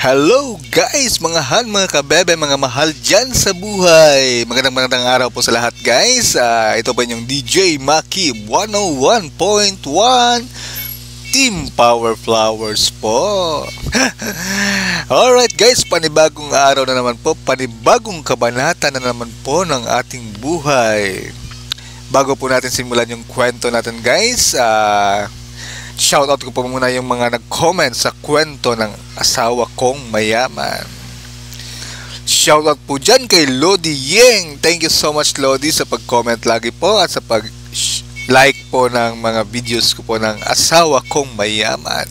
Hello guys, mga kabebe, mga mahal dyan sa buhay. Magandang araw po sa lahat guys. Ito po yung DJ Maki 101.1 Team Power Flowers po. Alright guys, panibagong araw na naman po, panibagong kabanata na naman po ng ating buhay. Bago po natin simulan yung kwento natin guys, shoutout ko po muna yung mga nag-comment sa kwento ng asawa kong mayaman. Shoutout po dyan kay Lodi Yeng. Thank you so much Lodi sa pag-comment lagi po at sa pag-like po ng mga videos ko po ng asawa kong mayaman.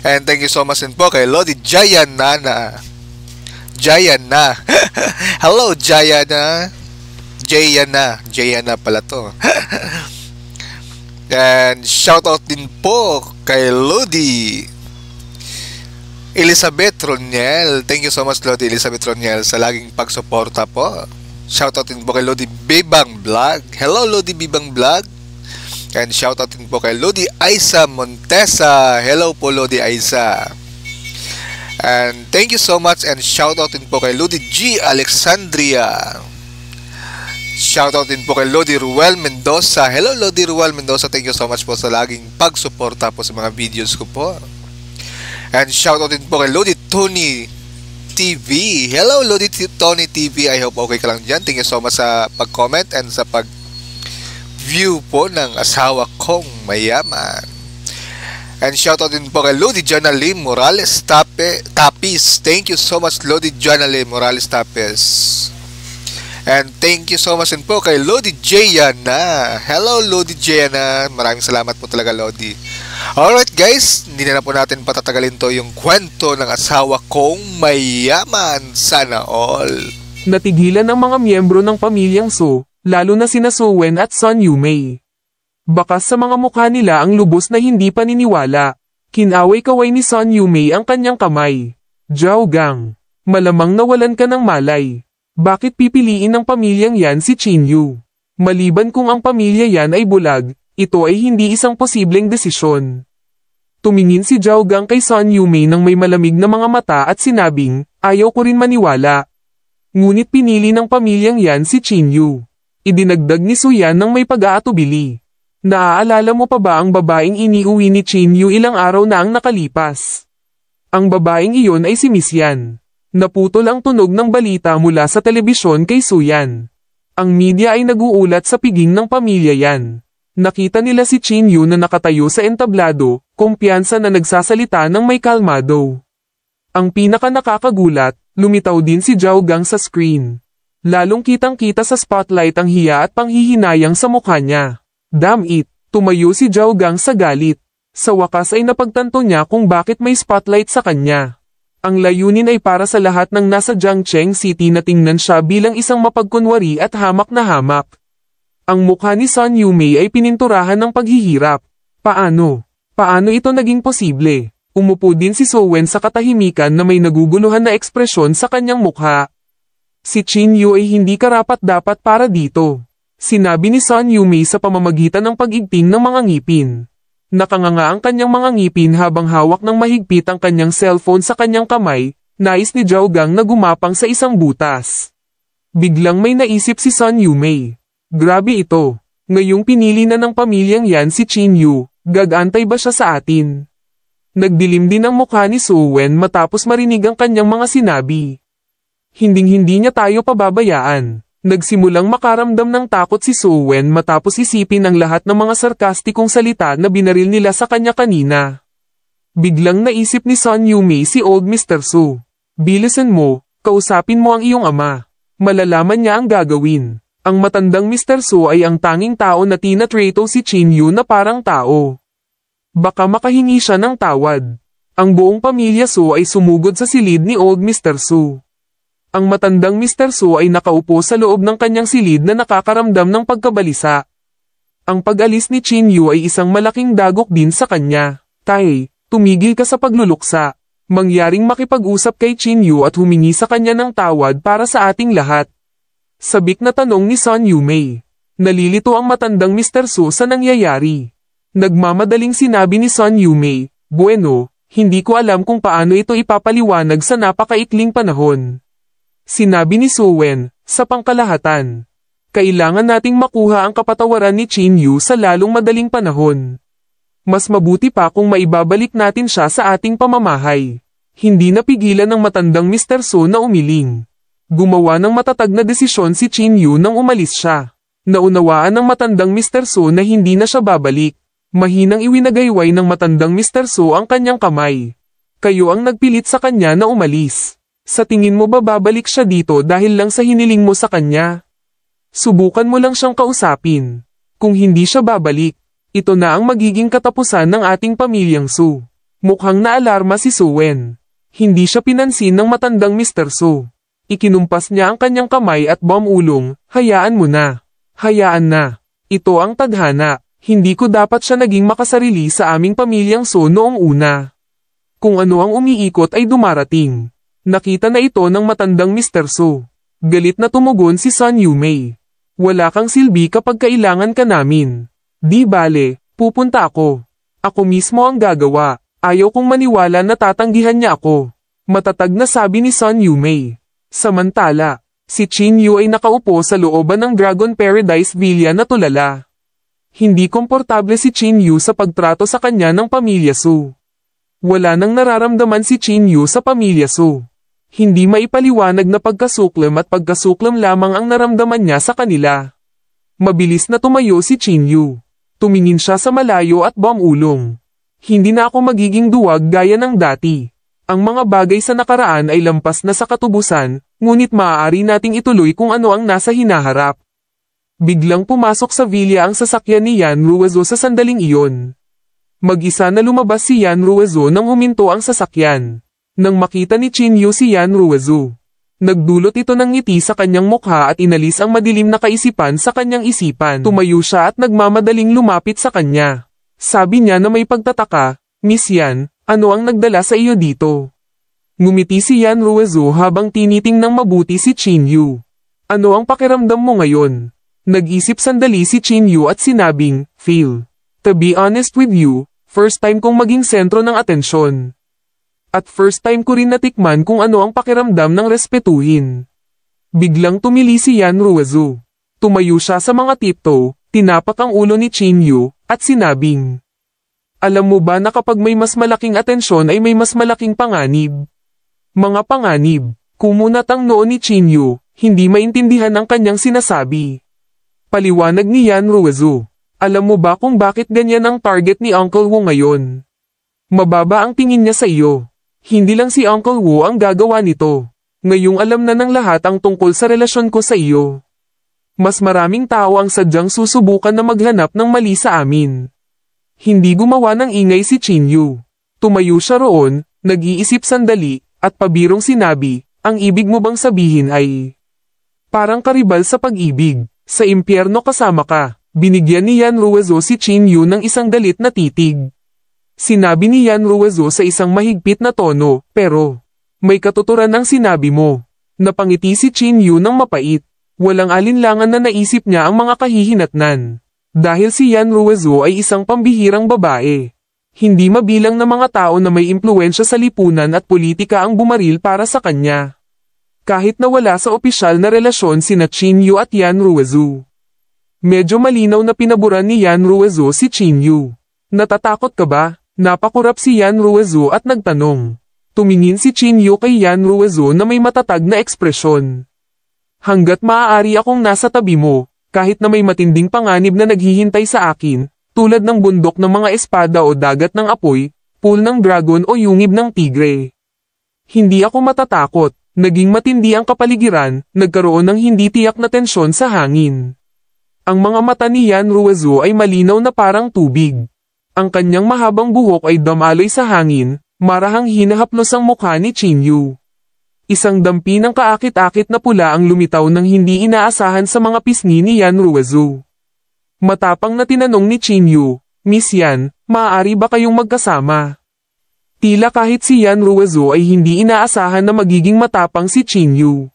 And thank you so much din po kay Lodi Jayana. Hello Jayana. Jayana pala to. And shoutout din po kay Lodi Elizabeth Roniel. Thank you so much Lodi Elizabeth Roniel sa laging pagsuporta po. Shoutout din po kay Lodi Bibang Vlog. Hello Lodi Bibang Vlog. And shoutout din po kay Lodi Aiza Montesa. Hello po Lodi Aiza. And thank you so much and shoutout din po kay Lodi G Alexandria. Shoutout din po kay Lodi Ruel Mendoza. Hello Lodi Ruel Mendoza, thank you so much po sa laging pagsuporta po sa mga videos ko po. And shoutout din po kay Lodi Tony TV. Hello Lodi Tony TV, I hope okay ka lang dyan. Thank you so much sa pag-comment and sa pag-view po ng asawa kong mayaman. And shoutout din po kay Lodi Janalim Morales Tapis. Thank you so much Lodi Janalim Morales Tapis. And thank you so much din po kay Lodi Jayana. Hello Lodi Jayana. Maraming salamat po talaga Lodi. Alright guys, hindi na po natin patatagalin to yung kwento ng asawa kong mayaman. Sana all. Natigilan ang mga miyembro ng pamilyang So, lalo na sina Sowen at Son Yumei. Bakas sa mga mukha nila ang lubos na hindi paniniwala. Kinaway-kaway ni Son Yumei ang kanyang kamay. Zhao Gang, malamang nawalan ka ng malay. Bakit pipiliin ng pamilyang yan si Qinyu? Maliban kung ang pamilya yan ay bulag, ito ay hindi isang posibleng desisyon. Tumingin si Zhao Gang kay Son Yumei nang may malamig na mga mata at sinabing, ayaw ko rin maniwala. Ngunit pinili ng pamilyang yan si Qinyu. Idinagdag ni Su Yan nang may pag-aatubili. Naaalala mo pa ba ang babaeng iniuwi ni Qinyu ilang araw na ang nakalipas? Ang babaeng iyon ay si Miss Yan. Naputol ang tunog ng balita mula sa telebisyon kay Su Yan. Ang media ay naguulat sa piging ng pamilya yan. Nakita nila si Qinyu na nakatayo sa entablado, kumpiyansa na nagsasalita ng may kalmado. Ang pinaka nakakagulat, lumitaw din si Zhao Gang sa screen. Lalong kitang-kita sa spotlight ang hiya at panghihinayang sa mukha niya. Damn it, tumayo si Zhao Gang sa galit. Sa wakas ay napagtanto niya kung bakit may spotlight sa kanya. Ang layunin ay para sa lahat ng nasa Jiangcheng City na tingnan siya bilang isang mapagkunwari at hamak na hamak. Ang mukha ni Son Yumei ay pininturahan ng paghihirap. Paano? Paano ito naging posible? Umupo din si Sowen sa katahimikan na may naguguluhan na ekspresyon sa kanyang mukha. Si Qinyu ay hindi karapat-dapat para dito. Sinabi ni Son Yumei sa pamamagitan ng pag-igting ng mga ngipin. Nakanganga ang kanyang mga ngipin habang hawak ng mahigpit ang kanyang cellphone sa kanyang kamay, nais ni Zhao Gang na gumapang sa isang butas. Biglang may naisip si Son Yumei. Grabe ito. Ngayong pinili na ng pamilyang yan si Qinyu, gagantay ba siya sa atin? Nagdilim din ang mukha ni Sowen matapos marinig ang kanyang mga sinabi. Hinding-hindi niya tayo pababayaan. Nagsimulang makaramdam ng takot si Sowen matapos isipin ang lahat ng mga sarkastikong salita na binaril nila sa kanya kanina. Biglang naisip ni Son Yumei si Old Mr. Su. Bilisan mo, kausapin mo ang iyong ama. Malalaman niya ang gagawin. Ang matandang Mr. Su ay ang tanging tao na tinatrato si Qinyu na parang tao. Baka makahingi siya ng tawad. Ang buong pamilya Su ay sumugod sa silid ni Old Mr. Su. Ang matandang Mr. Su ay nakaupo sa loob ng kanyang silid na nakakaramdam ng pagkabalisa. Ang pag-alis ni Qinyu ay isang malaking dagok din sa kanya. Tay, tumigil ka sa pagluluksa. Mangyaring makipag-usap kay Qinyu at humingi sa kanya ng tawad para sa ating lahat. Sabik na tanong ni Son Yumei. Nalilito ang matandang Mr. Su sa nangyayari. Nagmamadaling sinabi ni Son Yumei, bueno, Hindi ko alam kung paano ito ipapaliwanag sa napakaikling panahon. Sinabi ni Suwen, sa pangkalahatan. Kailangan nating makuha ang kapatawaran ni Chin Yu sa lalong madaling panahon. Mas mabuti pa kung maibabalik natin siya sa ating pamamahay. Hindi napigilan ng matandang Mr. So na umiling. Gumawa ng matatag na desisyon si Chin Yu nang umalis siya. Naunawaan ng matandang Mr. So na hindi na siya babalik. Mahinang iwinagayway ng matandang Mr. So ang kanyang kamay. Kayo ang nagpilit sa kanya na umalis. Sa tingin mo ba babalik siya dito dahil lang sa hiniling mo sa kanya? Subukan mo lang siyang kausapin. Kung hindi siya babalik, ito na ang magiging katapusan ng ating pamilyang Su. Mukhang naalarma si Suwen. Hindi siya pinansin ng matandang Mr. So. Ikinumpas niya ang kanyang kamay at bumulong, hayaan mo na. Hayaan na. Ito ang tadhana. Hindi ko dapat siya naging makasarili sa aming pamilyang So noong una. Kung ano ang umiikot ay dumarating. Nakita na ito ng matandang Mr. So. Galit na tumugon si Sun Yumei. Wala kang silbi kapag kailangan ka namin. Di bale, pupunta ako. Ako mismo ang gagawa. Ayaw kong maniwala na tatanggihan niya ako. Matatag na sabi ni Sun Yumei. Samantala, si Chin Yu ay nakaupo sa looban ng Dragon Paradise Villa na tulala. Hindi komportable si Chin Yu sa pagtrato sa kanya ng pamilya Su. Wala nang nararamdaman si Chin Yu sa pamilya Su. Hindi maipaliwanag na pagkasuklam at pagkasuklam lamang ang naramdaman niya sa kanila. Mabilis na tumayo si Chin Yu. Tumingin siya sa malayo at bumulong. Hindi na ako magiging duwag gaya ng dati. Ang mga bagay sa nakaraan ay lampas na sa katubusan, ngunit maaari nating ituloy kung ano ang nasa hinaharap. Biglang pumasok sa villa ang sasakyan ni Yan Ruizo sa sandaling iyon. Mag-isa na lumabas si Yan Ruizo nang huminto ang sasakyan. Nang makita ni Chin Yu si Yan Ruizo, nagdulot ito ng ngiti sa kanyang mukha at inalis ang madilim na kaisipan sa kanyang isipan. Tumayo siya at nagmamadaling lumapit sa kanya. Sabi niya na may pagtataka, Miss Yan, ano ang nagdala sa iyo dito? Ngumiti si Yan Ruizo habang tinitingnang mabuti si Chin Yu. Ano ang pakiramdam mo ngayon? Nag-isip sandali si Chin Yu at sinabing, Phil. To be honest with you, first time kong maging sentro ng atensyon. At first time ko rin natikman kung ano ang pakiramdam ng respetuhin. Biglang tumili si Yan Ruizo. Tumayo siya sa mga tiptoe, tinapak ang ulo ni Chin Yu, at sinabing, alam mo ba na kapag may mas malaking atensyon ay may mas malaking panganib? Mga panganib, kumunat ang noo ni Chin Yu, hindi maintindihan ang kanyang sinasabi. Paliwanag ni Yan Ruizo. Alam mo ba kung bakit ganyan ang target ni Uncle Wu ngayon? Mababa ang tingin niya sa iyo. Hindi lang si Uncle Wu ang gagawa nito. Ngayong alam na ng lahat ang tungkol sa relasyon ko sa iyo. Mas maraming tao ang sadyang susubukan na maghanap ng mali sa amin. Hindi gumawa ng ingay si Chin Yu. Tumayo siya roon, nag-iisip sandali, at pabirong sinabi, ang ibig mo bang sabihin ay parang karibal sa pag-ibig, sa impyerno kasama ka. Binigyan ni Yan Ruizo si Chin Yu ng isang galit na titig. Sinabi ni Yan Ruizo sa isang mahigpit na tono, pero may katuturan ang sinabi mo. Napangiti si Chin Yu ng mapait. Walang alinlangan na naisip niya ang mga kahihinatnan. Dahil si Yan Ruizo ay isang pambihirang babae. Hindi mabilang na mga tao na may impluwensya sa lipunan at politika ang bumaril para sa kanya. Kahit na wala sa opisyal na relasyon sina Chin Yu at Yan Ruizo. Medyo malinaw na pinaburan ni Yan Ruizo si Chin Yu. Natatakot ka ba? Napakurap si Yan Ruizo at nagtanong. Tumingin si Chin Yu kay Yan Ruizo na may matatag na ekspresyon. Hanggat maaari akong nasa tabi mo, kahit na may matinding panganib na naghihintay sa akin, tulad ng bundok ng mga espada o dagat ng apoy, pool ng dragon o yungib ng tigre. Hindi ako matatakot, naging matindi ang kapaligiran, nagkaroon ng hindi tiyak na tensyon sa hangin. Ang mga mata ni Yan Ruizo ay malinaw na parang tubig. Ang kanyang mahabang buhok ay damaloy sa hangin, marahang hinahaplos ang mukha ni Chin Yu. Isang dampi ng kaakit-akit na pula ang lumitaw ng hindi inaasahan sa mga pisngi ni Yan Ruizo. Matapang na tinanong ni Chin Yu, Miss Yan, maaari ba kayong magkasama? Tila kahit si Yan Ruizo ay hindi inaasahan na magiging matapang si Chin Yu.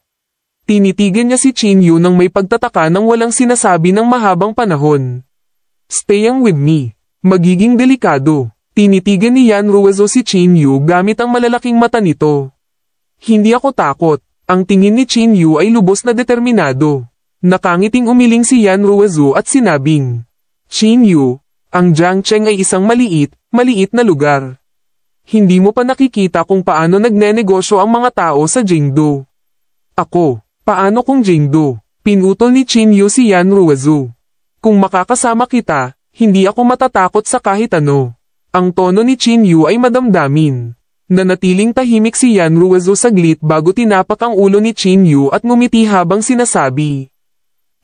Tinitigan niya si Chin Yu nang may pagtataka nang walang sinasabi ng mahabang panahon. Staying with me. Magiging delikado. Tinitigan ni Yan Ruizo si Chin Yu gamit ang malalaking mata nito. Hindi ako takot. Ang tingin ni Chin Yu ay lubos na determinado. Nakangiting umiling si Yan Ruizo at sinabing, Chin Yu, ang Jiangcheng ay isang maliit na lugar. Hindi mo pa nakikita kung paano nagnenegosyo ang mga tao sa Jingdo. Ako, paano kung Jingdo? Pinutol ni Chin Yu si Yan Ruizo. Kung makakasama kita, hindi ako matatakot sa kahit ano. Ang tono ni Chin Yu ay madamdamin. Nanatiling tahimik si Yan Ruizo saglit bago tinapak ang ulo ni Chin Yu at ngumiti habang sinasabi.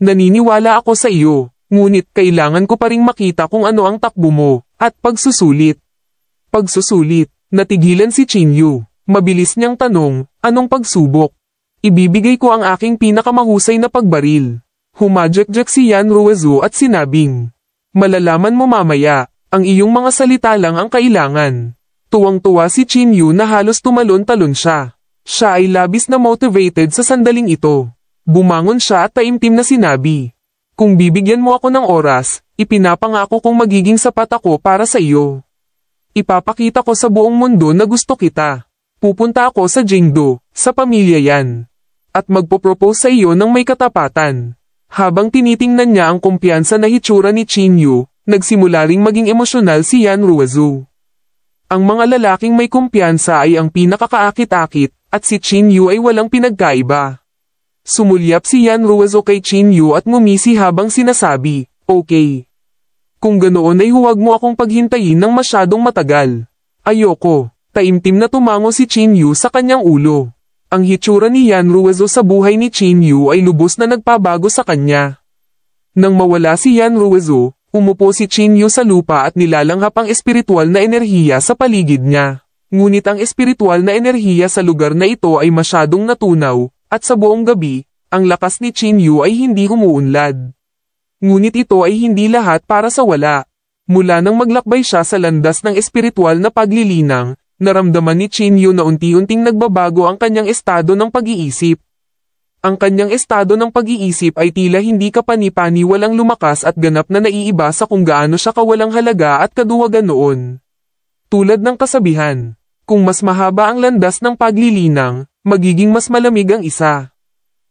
Naniniwala ako sa iyo, ngunit kailangan ko pa ring makita kung ano ang takbo mo, at pagsusulit. Pagsusulit, natigilan si Chin Yu. Mabilis niyang tanong, anong pagsubok? Ibibigay ko ang aking pinakamahusay na pagbaril. Humajek-jek si Yan Ruizo at sinabing, malalaman mo mamaya. Ang iyong mga salita lang ang kailangan. Tuwang-tuwa si Chin Yu na halos tumalon-talon siya. Siya ay labis na motivated sa sandaling ito. Bumangon siya at taimtim na sinabi. Kung bibigyan mo ako ng oras, ipinapangako kong magiging sapat ako para sa iyo. Ipapakita ko sa buong mundo na gusto kita. Pupunta ako sa Jingdo, sa pamilya yan. At magpo-propose sa iyo ng may katapatan. Habang tinitingnan niya ang kumpiyansa na hitsura ni Chin Yu, nagsimula ring maging emosyonal si Yan Ruizo. Ang mga lalaking may kumpiyansa ay ang pinakakaakit-akit, at si Chin Yu ay walang pinagkaiba. Sumulyap si Yan Ruizo kay Chin Yu at ngumisi habang sinasabi, okay. Kung ganoon ay huwag mo akong paghintayin ng masyadong matagal. Ayoko. Taimtim na tumango si Chin Yu sa kanyang ulo. Ang hitsura ni Yan Ruizo sa buhay ni Chin Yu ay lubos na nagpabago sa kanya. Nang mawala si Yan Ruizo, umupo si Chin Yu sa lupa at nilalanghap ang espiritual na enerhiya sa paligid niya. Ngunit ang espiritual na enerhiya sa lugar na ito ay masyadong natunaw, at sa buong gabi, ang lakas ni Chin Yu ay hindi umuunlad. Ngunit ito ay hindi lahat para sa wala. Mula nang maglakbay siya sa landas ng espiritual na paglilinang, naramdaman ni Chin Yu na unti-unting nagbabago ang kanyang estado ng pag-iisip. Ang kanyang estado ng pag-iisip ay tila hindi kapani-pani walang lumakas at ganap na naiiba sa kung gaano siya kawalang halaga at kaduwagan noon. Tulad ng kasabihan, kung mas mahaba ang landas ng paglilinang, magiging mas malamig ang isa.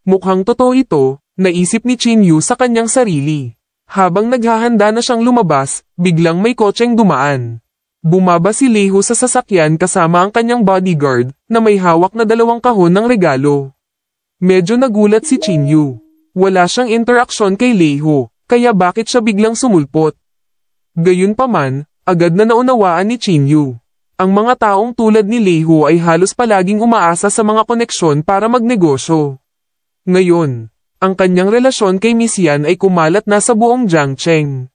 Mukhang totoo ito, naisip ni Chin Yu sa kanyang sarili. Habang naghahanda na siyang lumabas, biglang may kotseng dumaan. Bumaba si Leho sa sasakyan kasama ang kanyang bodyguard, na may hawak na 2 kahon ng regalo. Medyo nagulat si Chin Yu. Wala siyang interaksyon kay Leho, kaya bakit siya biglang sumulpot? Gayunpaman, agad na naunawaan ni Chin Yu. Ang mga taong tulad ni Leho ay halos palaging umaasa sa mga koneksyon para magnegosyo. Ngayon, ang kanyang relasyon kay Miss Yan ay kumalat na sa buong Jiangcheng.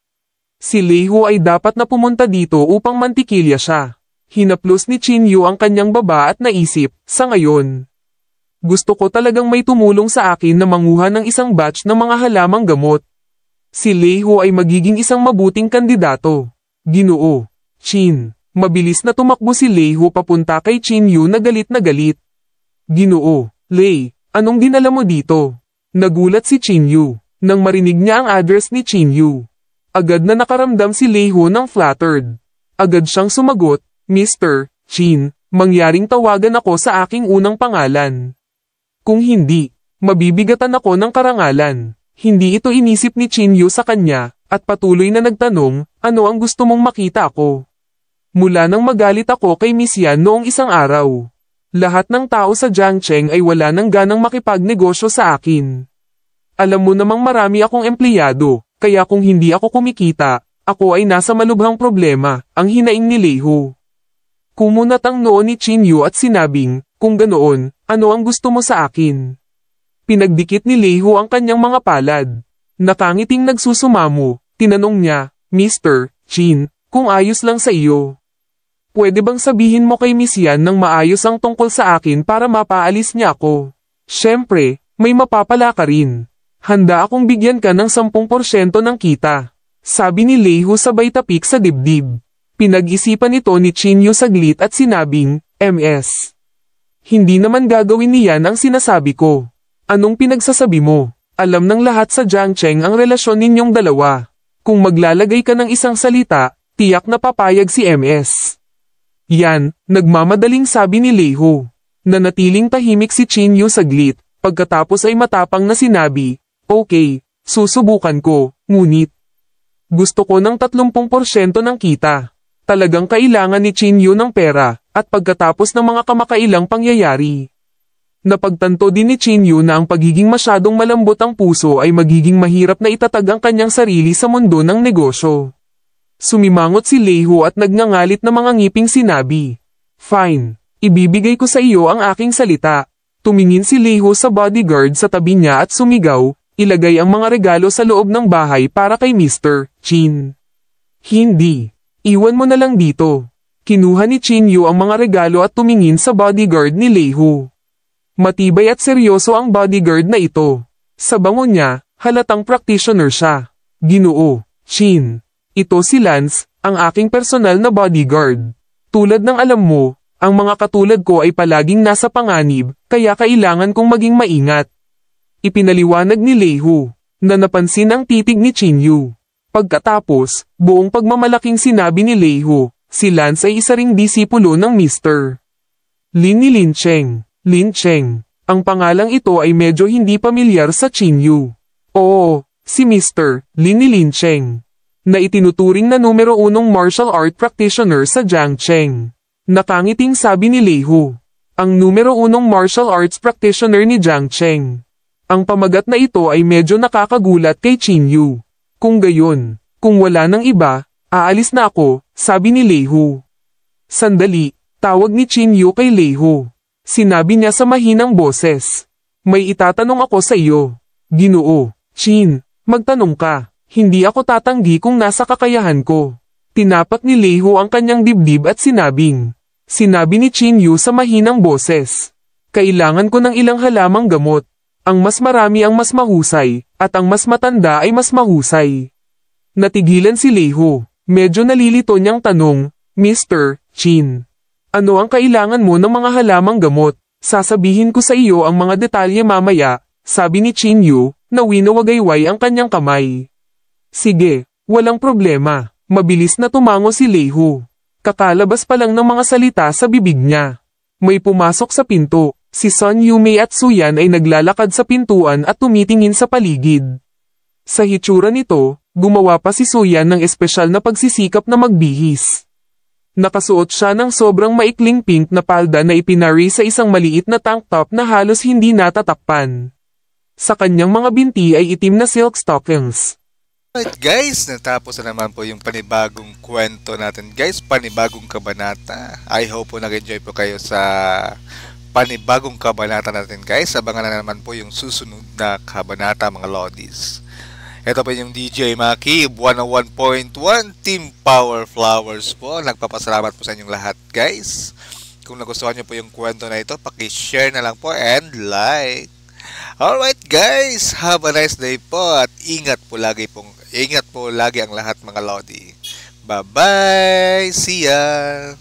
Si Leho ay dapat na pumunta dito upang mantikilya siya. Hinaplos ni Chin Yu ang kanyang baba at naisip, sa ngayon. Gusto ko talagang may tumulong sa akin na manguha ng isang batch ng mga halamang gamot. Si Leho ay magiging isang mabuting kandidato. Ginoo. Chin. Mabilis na tumakbo si Leho papunta kay Chin Yu na galit na galit. Ginoo. Lei, anong dinala mo dito? Nagulat si Chin Yu. Nang marinig niya ang address ni Chin Yu. Agad na nakaramdam si Leho ng flattered. Agad siyang sumagot, Mr. Chin, mangyaring tawagan ako sa aking unang pangalan. Kung hindi, mabibigatan ako ng karangalan. Hindi ito inisip ni Chin Yu sa kanya, at patuloy na nagtanong, ano ang gusto mong makita ako? Mula nang magalit ako kay Miss Yan noong isang araw. Lahat ng tao sa Jiangcheng ay wala nang ganang makipagnegosyo sa akin. Alam mo namang marami akong empleyado, kaya kung hindi ako kumikita, ako ay nasa malubhang problema, ang hinaing ni Leho. Kumunat ang noo ni Chin Yu at sinabing, kung ganoon, ano ang gusto mo sa akin? Pinagdikit ni Leho ang kanyang mga palad. Nakangiting nagsusumamo, tinanong niya, Mr. Chin, kung ayos lang sa iyo. Pwede bang sabihin mo kay Miss Yan ng maayos ang tungkol sa akin para mapaalis niya ako? Siyempre, may mapapala ka rin. Handa akong bigyan ka ng 10% ng kita. Sabi ni Leho sabay tapik sa dibdib. Pinag-isipan ito ni Chin Yu saglit at sinabing, MS. Hindi naman gagawin niyan ang sinasabi ko. Anong pinagsasabi mo? Alam ng lahat sa Jiangcheng ang relasyon ninyong dalawa. Kung maglalagay ka ng isang salita, Tiyak na papayag si MS. Yan, nagmamadaling sabi ni Leho. Nanatiling tahimik si Chinyu saglit, pagkatapos ay matapang na sinabi, okay, susubukan ko, ngunit gusto ko ng 30% ng kita. Talagang kailangan ni Chinyu ng pera, at pagkatapos ng mga kamakailang pangyayari. Napagtanto din ni Chinyu na ang pagiging masyadong malambot ang puso ay magiging mahirap na itatag ang kanyang sarili sa mundo ng negosyo. Sumimangot si Leho at nagngangalit na mga ngiping sinabi, "Fine, ibibigay ko sa iyo ang aking salita." Tumingin si Leho sa bodyguard sa tabi niya at sumigaw, "Ilagay ang mga regalo sa loob ng bahay para kay Mr. Chin." "Hindi. Iwan mo na lang dito." Kinuha ni Chinyu ang mga regalo at tumingin sa bodyguard ni Leho. Matibay at seryoso ang bodyguard na ito. Sa bango niya, halatang practitioner siya. "Ginoo, Chin. Ito si Lance, ang aking personal na bodyguard. Tulad ng alam mo, ang mga katulad ko ay palaging nasa panganib, kaya kailangan kong maging maingat." Ipinaliwanag ni Leho, na napansin ang titig ni Chinyu. Pagkatapos, buong pagmamalaking sinabi ni Leho, si Lance ay isa ring disipulo ng Mr. Lin ni Lin Cheng. Lin Cheng. Ang pangalang ito ay medyo hindi pamilyar sa Chinyu. Oo, si Mr. Lin ni Lin Cheng, na itinuturing na numero 1 martial art practitioner sa Jiangcheng. Nakangiting sabi ni Leho, ang numero 1 martial arts practitioner ni Jiangcheng. Ang pamagat na ito ay medyo nakakagulat kay Chinyu. Kung gayon, kung wala nang iba, aalis na ako, sabi ni Leho. Sandali, tawag ni Chinyu kay Leho. Sinabi niya sa mahinang boses, "May itatanong ako sa iyo." "Ginoo, Chin, magtanong ka. Hindi ako tatanggi kung nasa kakayahan ko." Tinapak ni Leho ang kanyang dibdib at sinabi ni Chinyu sa mahinang boses, "Kailangan ko ng ilang halamang gamot. Ang mas marami ang mas mahusay, at ang mas matanda ay mas mahusay." Natigilan si Leho. Medyo nalilito niyang tanong, "Mr. Chin, ano ang kailangan mo ng mga halamang gamot?" "Sasabihin ko sa iyo ang mga detalye mamaya," sabi ni Chinyu, na winawagayway ang kanyang kamay. "Sige, walang problema." Mabilis na tumango si Leho. Kakalabas pa lang ng mga salita sa bibig niya. May pumasok sa pinto. Si Sun Yumei at Suyan ay naglalakad sa pintuan at tumitingin sa paligid. Sa hitsura nito, gumawa pa si Suyan ng espesyal na pagsisikap na magbihis. Nakasuot siya ng sobrang maikling pink na palda na ipinari sa isang maliit na tank top na halos hindi natatakpan. Sa kanyang mga binti ay itim na silk stockings. Alright guys, natapos na naman po yung panibagong kwento natin guys, panibagong kabanata. I hope po nag-enjoy po kayo sa panibagong kabanata natin guys. Abangan na naman po yung susunod na kabanata mga Lodis. Ito po yung DJ Maki 101.1 Team Power Flowers po. Nagpapasalamat po sa inyong lahat guys. Kung nagustuhan nyo po yung kwento na ito, paki-share na lang po and like. Alright guys, have a nice day po at ingat po lagi ang lahat mga Lodi. Bye bye, see ya!